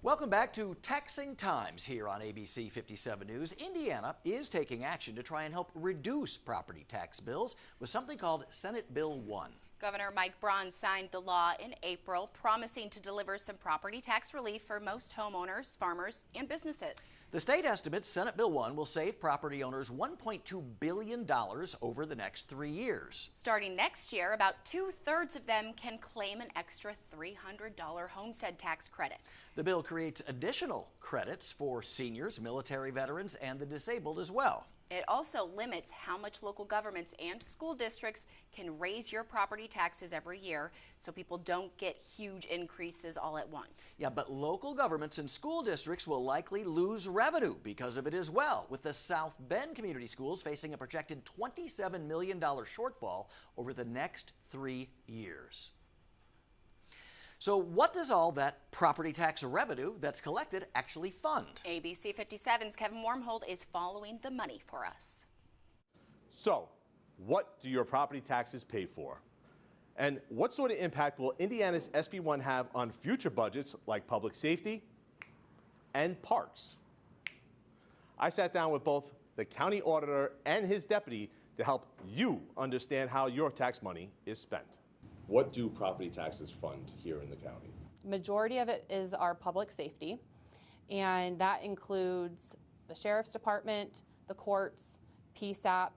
Welcome back to Taxing Times here on ABC 57 News. Indiana is taking action to try and help reduce property tax bills with something called Senate Bill 1. Governor Mike Braun signed the law in April, promising to deliver some property tax relief for most homeowners, farmers, and businesses. The state estimates Senate Bill 1 will save property owners $1.2 billion over the next 3 years. Starting next year, about 2/3 of them can claim an extra $300 homestead tax credit. The bill creates additional credits for seniors, military veterans, and the disabled as well. It also limits how much local governments and school districts can raise your property taxes every year so people don't get huge increases all at once. Yeah, but local governments and school districts will likely lose revenue because of it as well, with the South Bend Community Schools facing a projected $27 million shortfall over the next 3 years. So what does all that property tax revenue that's collected actually fund? ABC 57's Kevin Wormhold is following the money for us. So, what do your property taxes pay for? And what sort of impact will Indiana's SB 1 have on future budgets like public safety and parks? I sat down with both the county auditor and his deputy to help you understand how your tax money is spent. What do property taxes fund here in the county? Majority of it is our public safety, and that includes the sheriff's department, the courts, PSAP,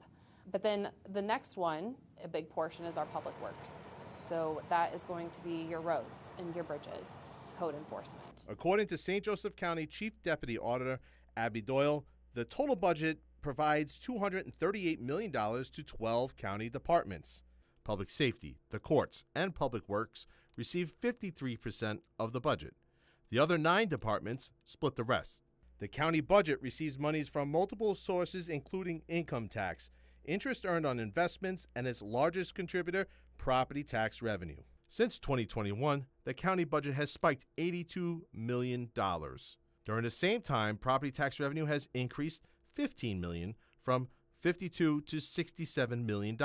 but then the next one, a big portion, is our public works. So that is going to be your roads and your bridges, code enforcement. According to St. Joseph County Chief Deputy Auditor Abby Doyle, the total budget provides $238 million to 12 county departments. Public safety, the courts, and public works receive 53% of the budget. The other 9 departments split the rest. The county budget receives monies from multiple sources, including income tax, interest earned on investments, and its largest contributor, property tax revenue. Since 2021, the county budget has spiked $82 million. During the same time, property tax revenue has increased $15 million from $52 to $67 million.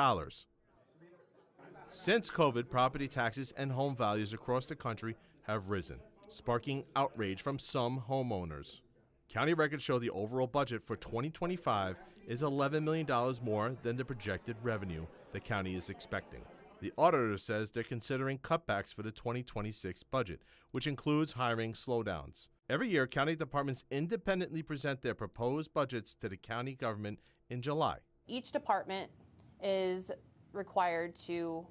Since COVID, property taxes and home values across the country have risen, sparking outrage from some homeowners. County records show the overall budget for 2025 is $11 million more than the projected revenue the county is expecting. The auditor says they're considering cutbacks for the 2026 budget, which includes hiring slowdowns. Every year, county departments independently present their proposed budgets to the county government in July. Each department is required to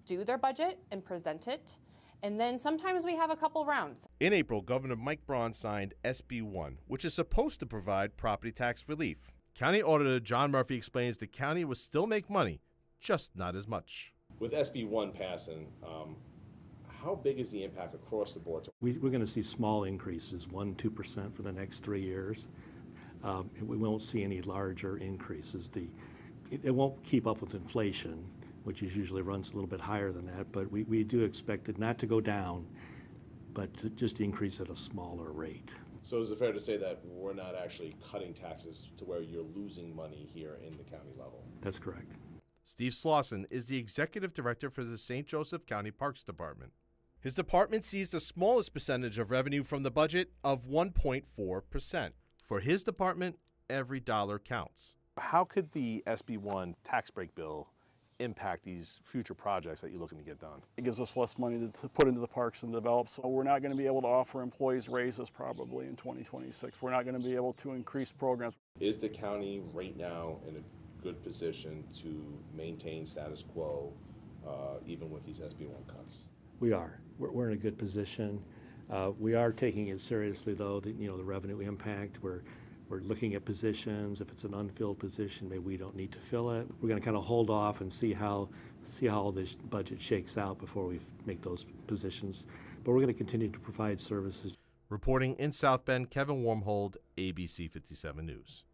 do their budget and present it, and then sometimes we have a couple rounds. In April, Governor Mike Braun signed SB 1, which is supposed to provide property tax relief. County Auditor John Murphy explains the county will still make money, just not as much. With SB 1 passing, how big is the impact across the board? We're going to see small increases, 1-2% for the next 3 years. We won't see any larger increases. It won't keep up with inflation, which usually runs a little bit higher than that, but we do expect it not to go down, but to just increase at a smaller rate. So is it fair to say that we're not actually cutting taxes to where you're losing money here in the county level? That's correct. Steve Slauson is the executive director for the St. Joseph County Parks Department. His department sees the smallest percentage of revenue from the budget of 1.4%. For his department, every dollar counts. How could the SB 1 tax break bill impact these future projects that you're looking to get done? It gives us less money to put into the parks and develop, so we're not going to be able to offer employees raises probably in 2026. We're not going to be able to increase programs. Is the county right now in a good position to maintain status quo even with these SB 1 cuts? We are. We're in a good position. We are taking it seriously, though, the revenue impact. We're looking at positions. If it's an unfilled position, maybe we don't need to fill it. We're going to kind of hold off and see how all this budget shakes out before we make those positions. But we're going to continue to provide services. Reporting in South Bend, Kevin Wormhold, ABC 57 News.